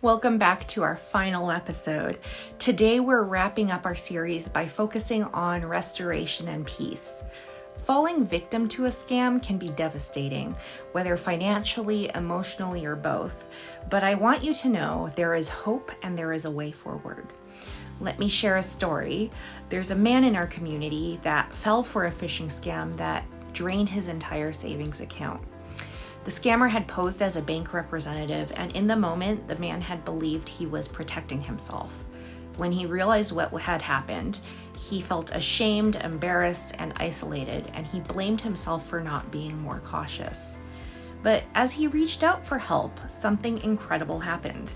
Welcome back to our final episode. Today we're wrapping up our series by focusing on restoration and peace. Falling victim to a scam can be devastating, whether financially, emotionally, or both. But I want you to know there is hope and there is a way forward. Let me share a story. There's a man in our community that fell for a phishing scam that drained his entire savings account. The scammer had posed as a bank representative, and in the moment, the man had believed he was protecting himself. When he realized what had happened, he felt ashamed, embarrassed, and isolated, and he blamed himself for not being more cautious. But as he reached out for help, something incredible happened.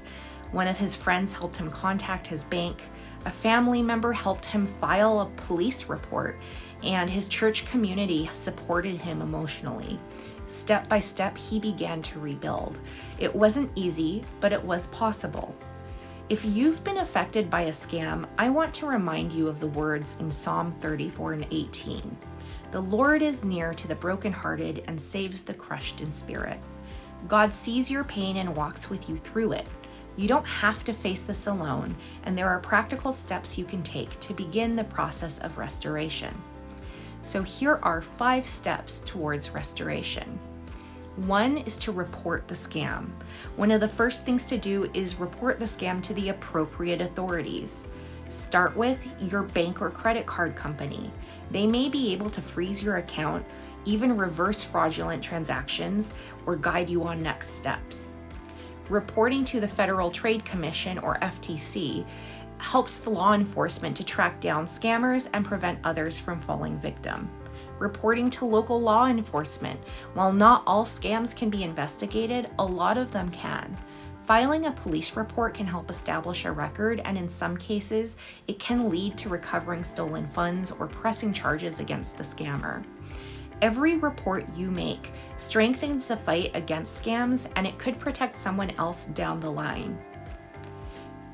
One of his friends helped him contact his bank, a family member helped him file a police report, and his church community supported him emotionally. Step by step, he began to rebuild. It wasn't easy, but it was possible. If you've been affected by a scam, I want to remind you of the words in Psalm 34:18. The Lord is near to the brokenhearted and saves the crushed in spirit. God sees your pain and walks with you through it. You don't have to face this alone, and there are practical steps you can take to begin the process of restoration. So here are 5 steps towards restoration. 1 is to report the scam. One of the first things to do is report the scam to the appropriate authorities. Start with your bank or credit card company. They may be able to freeze your account, even reverse fraudulent transactions, or guide you on next steps. Reporting to the Federal Trade Commission, or FTC, helps the law enforcement to track down scammers and prevent others from falling victim. Reporting to local law enforcement. While not all scams can be investigated, a lot of them can. Filing a police report can help establish a record, and in some cases, it can lead to recovering stolen funds or pressing charges against the scammer. Every report you make strengthens the fight against scams, and it could protect someone else down the line.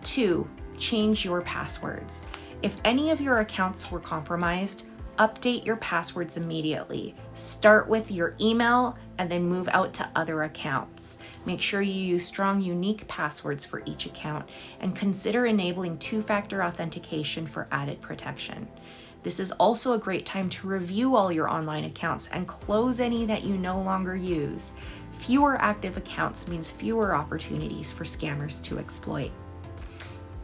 2. Change your passwords. If any of your accounts were compromised, update your passwords immediately. Start with your email and then move out to other accounts. Make sure you use strong, unique passwords for each account, and consider enabling 2-factor authentication for added protection. This is also a great time to review all your online accounts and close any that you no longer use. Fewer active accounts means fewer opportunities for scammers to exploit.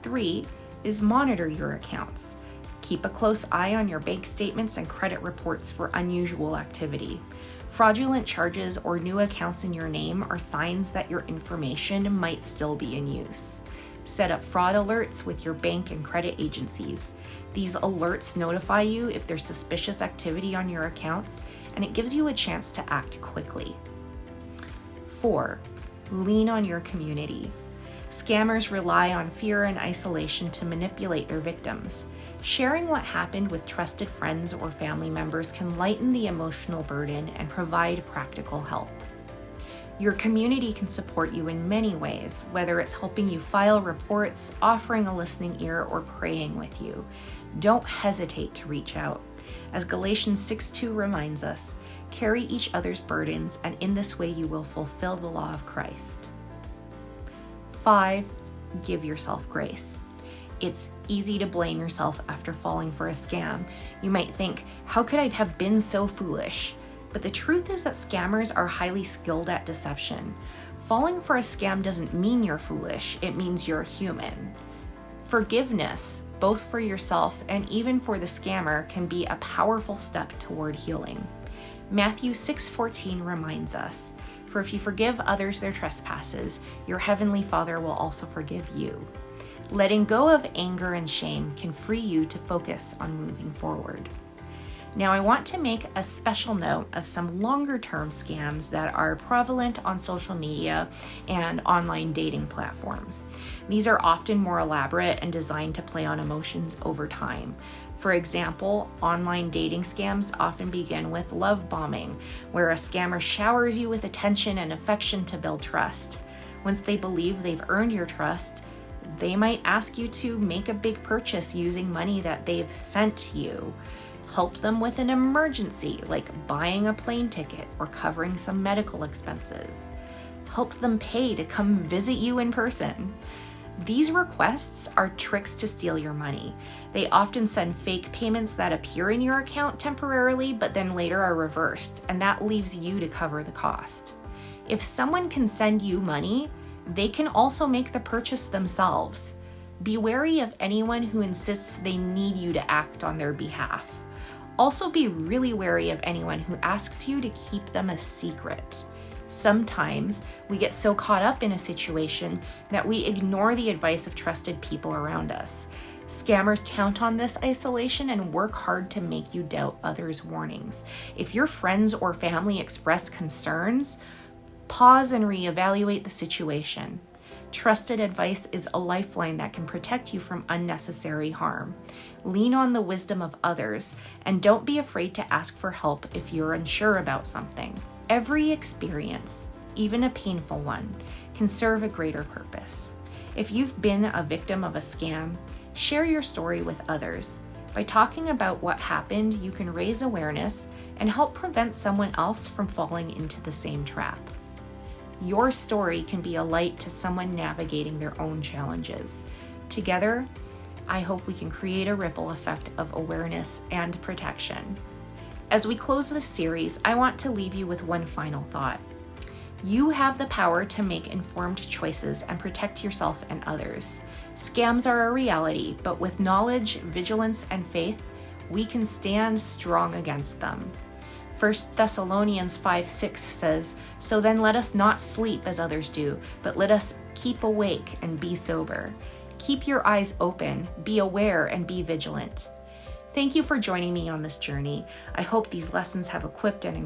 3 is monitor your accounts. Keep a close eye on your bank statements and credit reports for unusual activity. Fraudulent charges or new accounts in your name are signs that your information might still be in use. Set up fraud alerts with your bank and credit agencies. These alerts notify you if there's suspicious activity on your accounts, and it gives you a chance to act quickly. 4, lean on your community. Scammers rely on fear and isolation to manipulate their victims. Sharing what happened with trusted friends or family members can lighten the emotional burden and provide practical help. Your community can support you in many ways, whether it's helping you file reports, offering a listening ear, or praying with you. Don't hesitate to reach out. As Galatians 6:2 reminds us, carry each other's burdens, and in this way you will fulfill the law of Christ. 5, give yourself grace. It's easy to blame yourself after falling for a scam. You might think, how could I have been so foolish? But the truth is that scammers are highly skilled at deception. Falling for a scam doesn't mean you're foolish, it means you're human. Forgiveness, both for yourself and even for the scammer, can be a powerful step toward healing. Matthew 6:14 reminds us, "For if you forgive others their trespasses, your heavenly Father will also forgive you." Letting go of anger and shame can free you to focus on moving forward. Now, I want to make a special note of some longer-term scams that are prevalent on social media and online dating platforms. These are often more elaborate and designed to play on emotions over time. For example, online dating scams often begin with love bombing, where a scammer showers you with attention and affection to build trust. Once they believe they've earned your trust, they might ask you to make a big purchase using money that they've sent you. Help them with an emergency, like buying a plane ticket or covering some medical expenses. help them pay to come visit you in person. These requests are tricks to steal your money. They often send fake payments that appear in your account temporarily, but then later are reversed, and that leaves you to cover the cost. If someone can send you money, they can also make the purchase themselves. Be wary of anyone who insists they need you to act on their behalf. Also be really wary of anyone who asks you to keep them a secret. Sometimes we get so caught up in a situation that we ignore the advice of trusted people around us. Scammers count on this isolation and work hard to make you doubt others' warnings. If your friends or family express concerns, pause and reevaluate the situation. Trusted advice is a lifeline that can protect you from unnecessary harm. Lean on the wisdom of others, and don't be afraid to ask for help if you're unsure about something. Every experience, even a painful one, can serve a greater purpose. If you've been a victim of a scam, share your story with others. By talking about what happened, you can raise awareness and help prevent someone else from falling into the same trap. Your story can be a light to someone navigating their own challenges. Together, I hope we can create a ripple effect of awareness and protection. As we close this series, I want to leave you with one final thought. You have the power to make informed choices and protect yourself and others. Scams are a reality, but with knowledge, vigilance, and faith, we can stand strong against them. 1 Thessalonians 5:6 says, "So then let us not sleep as others do, but let us keep awake and be sober." Keep your eyes open, be aware, and be vigilant. Thank you for joining me on this journey. I hope these lessons have equipped and